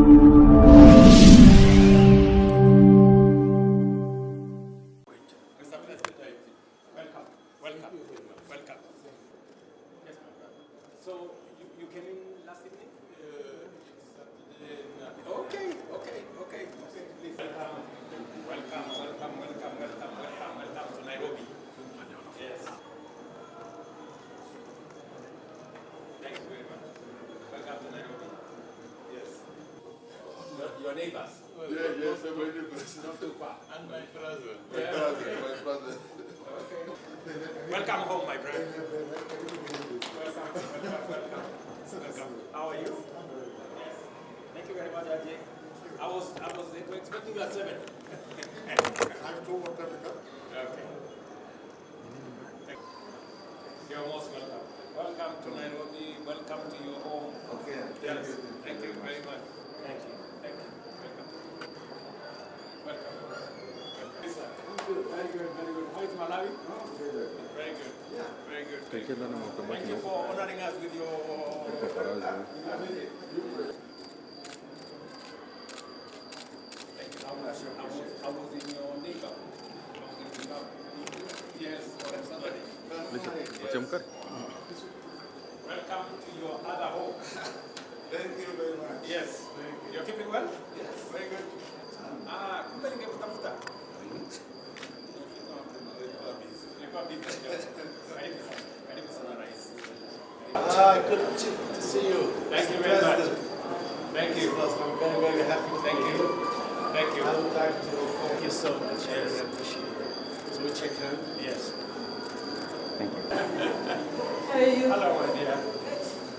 Welcome to Nairobi. Yes. Thank you very much. Welcome to Nairobi. Yes. Your neighbors? Yes, my neighbors. Not too far. And my brother. My brother. Okay. Welcome home, my friend. Welcome. How are you? Yes. Thank you very much, Ajay. I was expecting you at 7. I'm told what time to come. Okay. You're most welcome. Welcome to Nairobi. Welcome to your home. Okay. Yes. Thank you very much. Thank you. Thank you. Welcome. Welcome. Yes, sir. Very good. Very good. How is Malawi? Very good. Yeah. Very good. Thank you for honoring us with your visit. Thank you. I was in your neighbor. Yes, somebody. Yes. Welcome to your other home. Thank you very much. Yes. You're keeping well? Yes. Very good. Kumbe ningekutafuta. Nilikuwa busy. Karibu sana rais. Good to see you. Thank you very much. Thank you. I'm very, very happy. Thank you. Thank you. I would like to thank you so much. I Yes. really appreciate it. So we check in. Yes. How are you? Hello, my dear.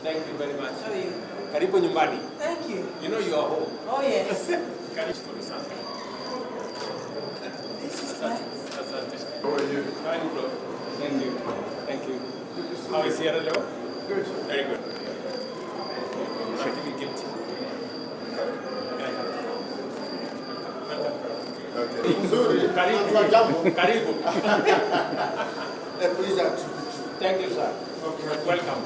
Thank you very much. How are you? Karibu nyumbani. Thank you. You know you are home. Oh, yes. Karibu sana. This is nice. Asante. How are you? Fine, bro. Thank you. Thank you. How is Sierra Leone? Good. Very good. I'm feeling guilty. Okay. Nzuri. Karibu. Karibu. Please Thank you, sir. Okay. Welcome.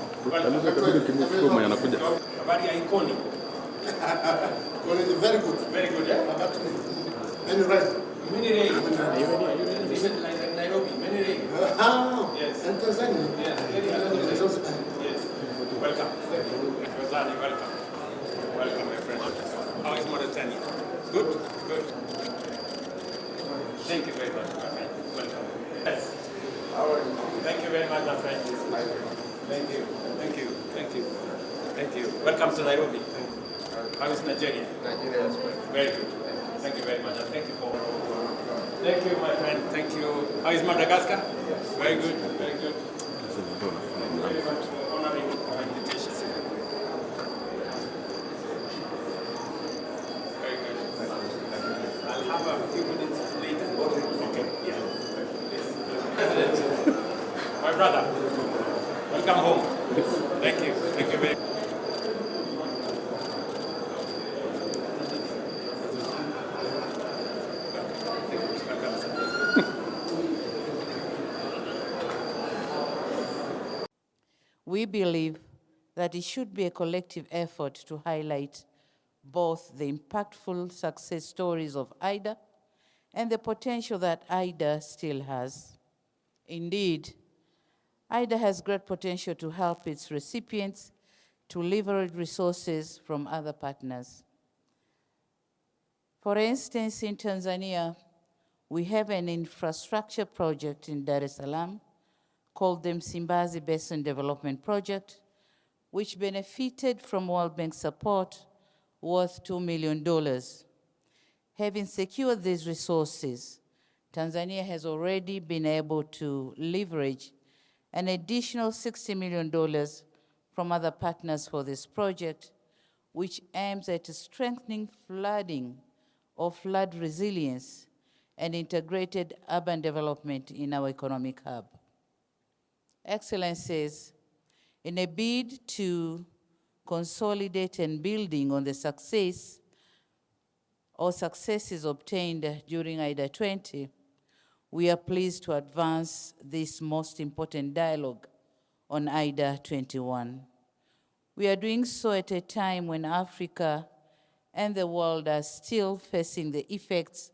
Habari ya Ikoni. Well, it's very good. Very good, eh? And you're right. Many rain. Nairobi. Many rain. Yes. And Tanzania. Yes. Yes. Welcome. Tanzania, welcome. Welcome, my friend. How is Mauritania? Good? Good. Thank you very much, my friend. Welcome. Yes. How are you? Thank you very much, my friend. Thank you. Thank you. Thank you. Thank you. Welcome to Nairobi. How is Nigeria? Nigeria is good. Very good. Thank you very much. And thank you for. Thank you, my friend. Thank you. How is Madagascar? Very good. Very good. Very much for honoring our invitation. Very good. I'll have a few minutes later. Okay. Yeah. President, my brother, welcome home. Thank you. Thank you very much. We believe that it should be a collective effort to highlight both the impactful success stories of IDA and the potential that IDA still has. Indeed, IDA has great potential to help its recipients to leverage resources from other partners. For instance, in Tanzania, we have an infrastructure project in Dar es Salaam called the Msimbazi Basin Development Project, which benefited from World Bank support worth $2 million. Having secured these resources, Tanzania has already been able to leverage an additional $60 million from other partners for this project, which aims at strengthening flooding or flood resilience and integrated urban development in our economic hub. Excellencies, in a bid to consolidate and building on the successes obtained during IDA 20, we are pleased to advance this most important dialogue on IDA 21. We are doing so at a time when Africa and the world are still facing the effects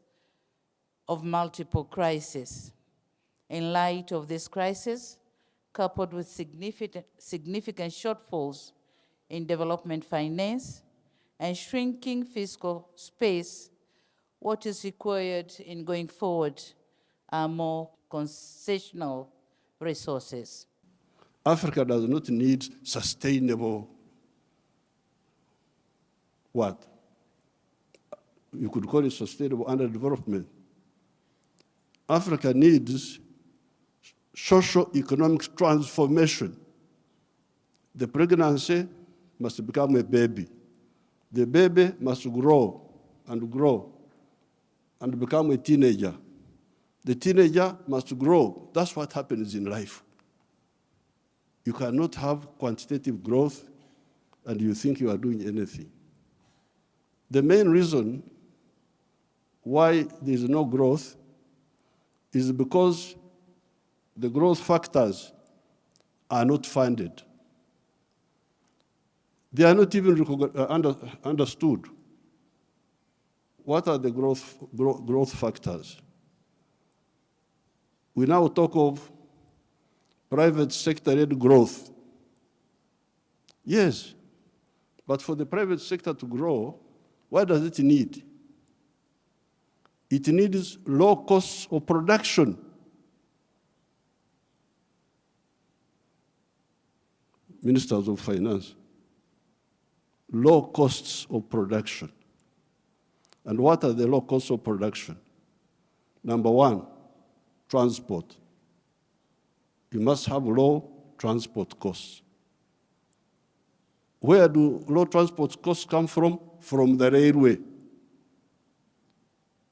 of multiple crises. In light of this crisis, coupled with significant shortfalls in development finance and shrinking fiscal space, what is required in going forward are more concessional resources. Africa does not need sustainable, what? You could call it sustainable underdevelopment. Africa needs socio-economic transformation. The pregnancy must become a baby. The baby must grow and become a teenager. The teenager must grow. That's what happens in life. You cannot have quantitative growth and you think you are doing anything. The main reason why there is no growth is because the growth factors are not funded. They are not even understood. What are the growth factors? We now talk of private sector-led growth. Yes, but for the private sector to grow, what does it need? It needs low costs of production. Ministers of Finance, low costs of production. And what are the low costs of production? Number one, transport. You must have low transport costs. Where do low transport costs come from? From the railway.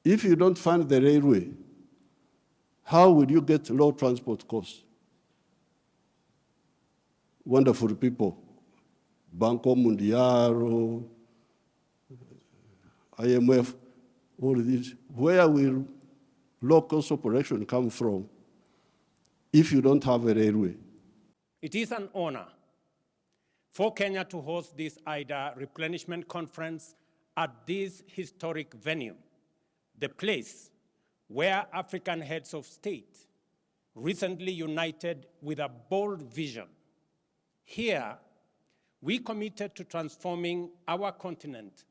If you don't fund the railway, how will you get low transport costs? Wonderful people, Banco Mundial, IMF, all of these. Where will low cost of production come from if you don't have a railway? It is an honor for Kenya to host this IDA replenishment conference at this historic venue, the place where African heads of state recently united with a bold vision. Here, we committed to transforming our continent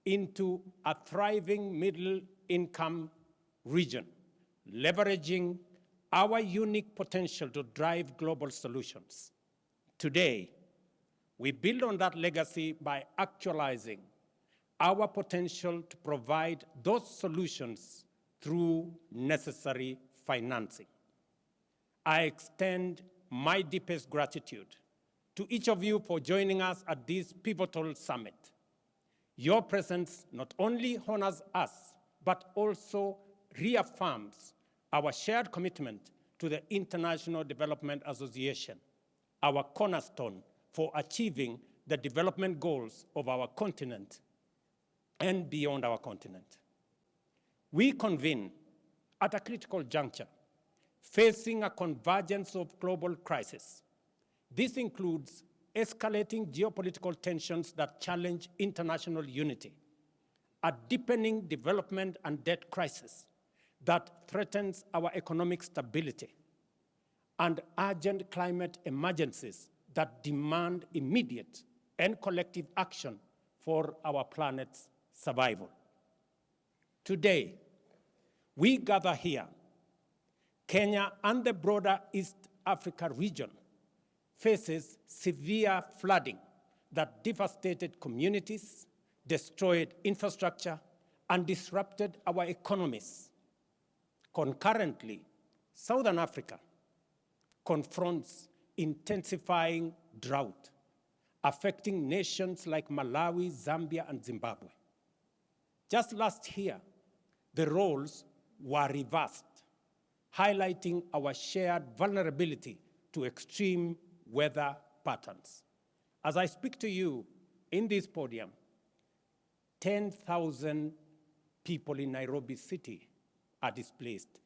into a thriving middle-income region, leveraging our unique potential to drive global solutions. Today, we build on that legacy by actualizing our potential to provide those solutions through necessary financing. I extend my deepest gratitude to each of you for joining us at this pivotal summit. Your presence not only honors us, but also reaffirms our shared commitment to the International Development Association, our cornerstone for achieving the development goals of our continent and beyond our continent. We convene at a critical juncture, facing a convergence of global crises. This includes escalating geopolitical tensions that challenge international unity, a deepening development and debt crisis that threatens our economic stability, and urgent climate emergencies that demand immediate and collective action for our planet's survival. Today, we gather here, Kenya and the broader East Africa region faces severe flooding that devastated communities, destroyed infrastructure, and disrupted our economies. Concurrently, Southern Africa confronts intensifying drought, affecting nations like Malawi, Zambia, and Zimbabwe. Just last year, the roles were reversed, highlighting our shared vulnerability to extreme weather patterns. As I speak to you in this podium, 10,000 people in Nairobi city are displaced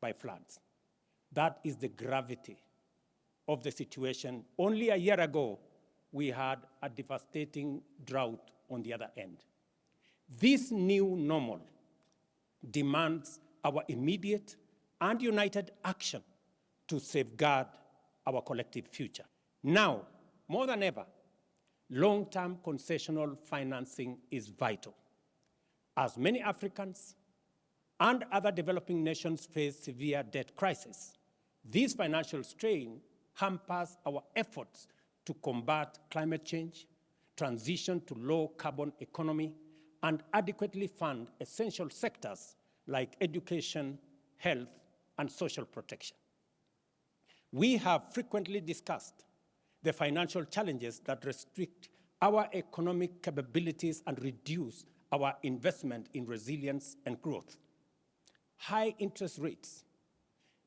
by floods. That is the gravity of the situation. Only a year ago, we had a devastating drought on the other end. This new normal demands our immediate and united action to safeguard our collective future. Now, more than ever, long-term concessional financing is vital. As many Africans and other developing nations face severe debt crisis, this financial strain hampers our efforts to combat climate change, transition to low-carbon economy, and adequately fund essential sectors like education, health, and social protection. We have frequently discussed the financial challenges that restrict our economic capabilities and reduce our investment in resilience and growth. High interest rates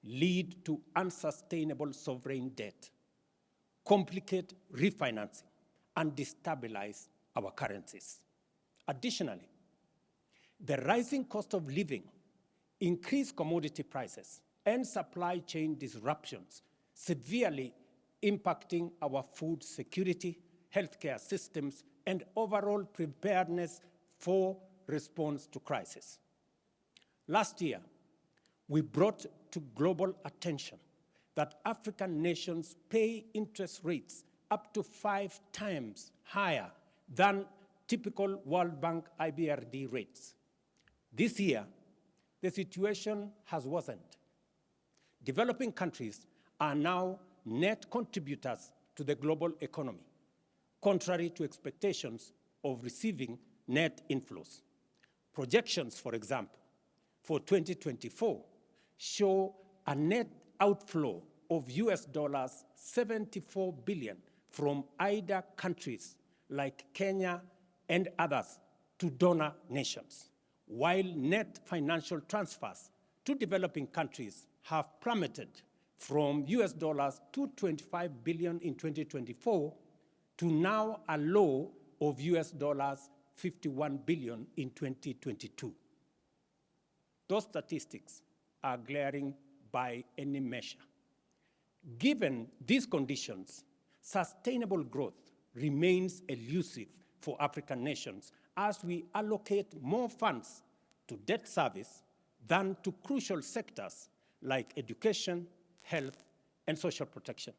lead to unsustainable sovereign debt, complicate refinancing, and destabilize our currencies. Additionally, the rising cost of living, increased commodity prices, and supply chain disruptions severely impacting our food security, healthcare systems, and overall preparedness for response to crisis. Last year, we brought to global attention that African nations pay interest rates up to 5 times higher than typical World Bank IBRD rates. This year, the situation has worsened. Developing countries are now net contributors to the global economy, contrary to expectations of receiving net inflows. Projections, for example, for 2024 show a net outflow of US dollars 74 billion from IDA countries like Kenya and others to donor nations, while net financial transfers to developing countries have plummeted from US dollars 225 billion in 2024 to now a low of US dollars 51 billion in 2022. Those statistics are glaring by any measure. Given these conditions, sustainable growth remains elusive for African nations as we allocate more funds to debt service than to crucial sectors like education, health, and social protection.